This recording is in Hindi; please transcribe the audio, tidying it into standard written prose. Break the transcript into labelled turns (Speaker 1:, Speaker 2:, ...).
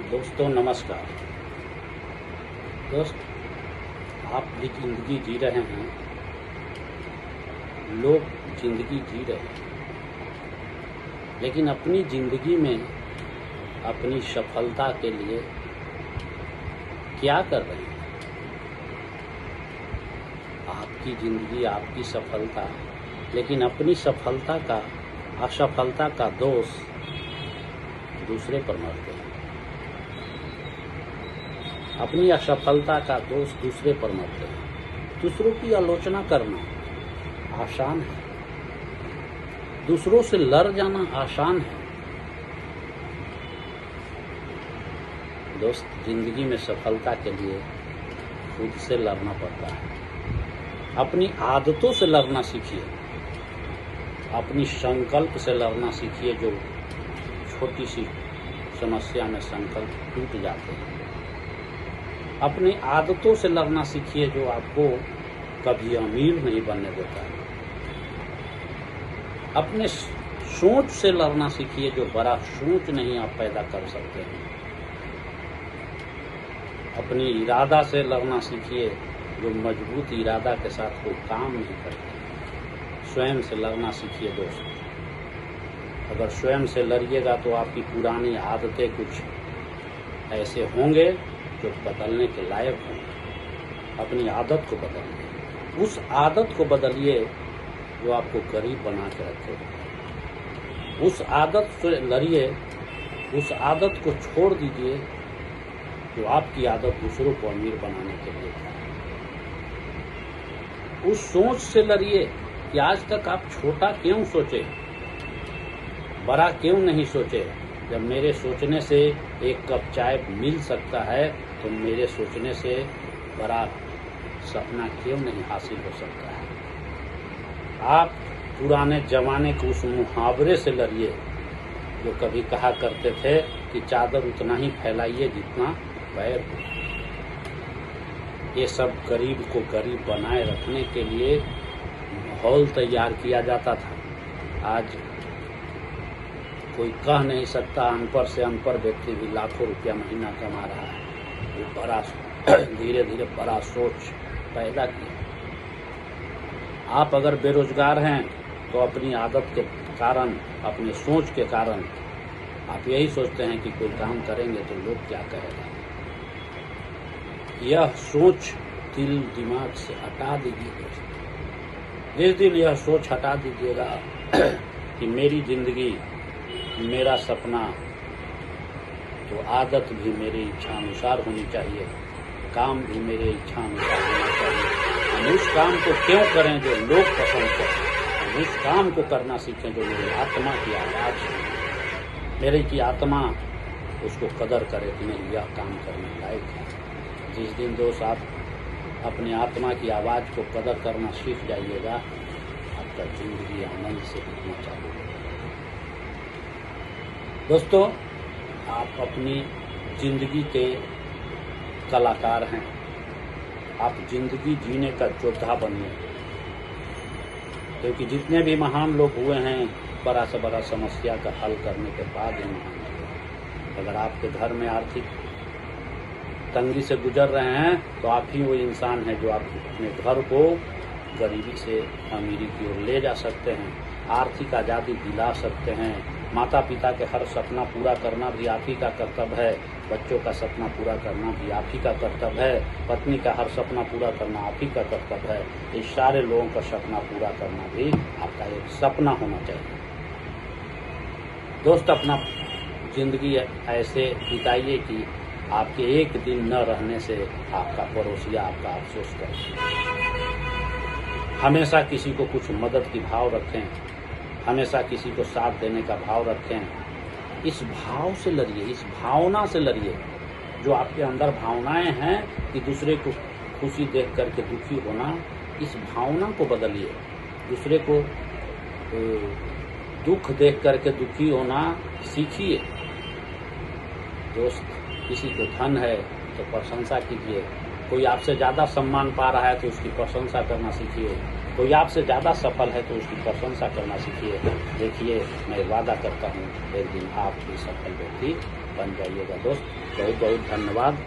Speaker 1: दोस्तों नमस्कार। दोस्त, आप भी जिंदगी जी रहे हैं, लोग जिंदगी जी रहे हैं, लेकिन अपनी जिंदगी में अपनी सफलता के लिए क्या कर रहे हैं? आपकी जिंदगी, आपकी सफलता, लेकिन अपनी सफलता का, असफलता का दोष दूसरे पर मरते हैं। अपनी असफलता का दोष दूसरे पर मरते हैं। दूसरों की आलोचना करना आसान है, दूसरों से लड़ जाना आसान है। दोस्त, जिंदगी में सफलता के लिए खुद से लड़ना पड़ता है। अपनी आदतों से लड़ना सीखिए, अपनी संकल्प से लड़ना सीखिए। जो छोटी सी समस्या में संकल्प टूट जाते हैं। अपनी आदतों से लड़ना सीखिए, जो आपको कभी अमीर नहीं बनने देता है। अपने सोच से लड़ना सीखिए, जो बड़ा सोच नहीं आप पैदा कर सकते हैं। अपनी इरादा से लड़ना सीखिए, जो मजबूत इरादा के साथ कोई काम नहीं करते। स्वयं से लड़ना सीखिए दोस्त। अगर स्वयं से लड़िएगा तो आपकी पुरानी आदतें कुछ ऐसे होंगे जो बदलने के लायक होंगे। अपनी आदत को बदलिए, उस आदत को बदलिए जो आपको गरीब बना के रखे। उस आदत से लड़िए, उस आदत को छोड़ दीजिए जो आपकी आदत दूसरों को अमीर बनाने के लिए है। उस सोच से लड़िए कि आज तक आप छोटा क्यों सोचे, बड़ा क्यों नहीं सोचे। जब मेरे सोचने से एक कप चाय मिल सकता है तो मेरे सोचने से बड़ा सपना क्यों नहीं हासिल हो सकता है। आप पुराने जमाने के उस मुहावरे से लड़िए जो कभी कहा करते थे कि चादर उतना ही फैलाइए जितना पैर हो। ये सब गरीब को गरीब बनाए रखने के लिए माहौल तैयार किया जाता था। आज कोई कह नहीं सकता, अनपढ़ से अनपढ़ व्यक्ति भी लाखों रुपया महीना कमा रहा है। वो बड़ा धीरे धीरे बड़ा सोच पैदा किया। आप अगर बेरोजगार हैं तो अपनी आदत के कारण, अपनी सोच के कारण आप यही सोचते हैं कि कोई काम करेंगे तो लोग क्या कहेगा। यह सोच दिल दिमाग से हटा दीजिए। जिस दिन यह सोच हटा दीजिएगा कि मेरी जिंदगी मेरा सपना, तो आदत भी मेरी इच्छा अनुसार होनी चाहिए, काम भी मेरे इच्छा अनुसार होना चाहिए। हम उस काम को क्यों करें जो लोग पसंद करें, हम उस काम को करना सीखें जो मेरी आत्मा की आवाज़ है, मेरे की आत्मा उसको कदर करे कि नहीं यह काम करने लायक है। जिस दिन दोस्त आप अपनी आत्मा की आवाज़ को कदर करना सीख जाइएगा, आपका जिंदगी आनंद से बीतना चालू होगा। दोस्तों, आप अपनी जिंदगी के कलाकार हैं। आप जिंदगी जीने का योद्धा बनिए, क्योंकि जितने भी महान लोग हुए हैं बड़ा से बड़ा समस्या का हल करने के बाद ही महान हुए। अगर आपके घर में आर्थिक तंगी से गुजर रहे हैं तो आप ही वो इंसान हैं जो आप अपने घर को गरीबी से अमीरी की ओर ले जा सकते हैं, आर्थिक आज़ादी दिला सकते हैं। माता पिता के हर सपना पूरा करना भी आप ही का कर्तव्य है, बच्चों का सपना पूरा करना भी आप ही का कर्तव्य है, पत्नी का हर सपना पूरा करना आप ही का कर्तव्य है। इस सारे लोगों का सपना पूरा करना भी आपका एक सपना होना चाहिए। दोस्त, अपना जिंदगी ऐसे बिताइए कि आपके एक दिन न रहने से आपका पड़ोसिया आपका अफसोस करे। हमेशा किसी को कुछ मदद की भाव रखें, हमेशा किसी को साथ देने का भाव रखें। इस भाव से लड़िए, इस भावना से लड़िए। जो आपके अंदर भावनाएं हैं कि दूसरे को खुशी देख करके दुखी होना, इस भावना को बदलिए। दूसरे को दुख देख करके दुखी होना सीखिए। दोस्त, किसी को धन है तो प्रशंसा कीजिए। कोई आपसे ज़्यादा सम्मान पा रहा है तो उसकी प्रशंसा करना सीखिए। कोई आपसे ज़्यादा सफल है तो उसकी प्रशंसा करना सीखिए। देखिए, मैं वादा करता हूँ एक दिन आप भी सफल व्यक्ति बन जाइएगा। दोस्त, बहुत बहुत धन्यवाद।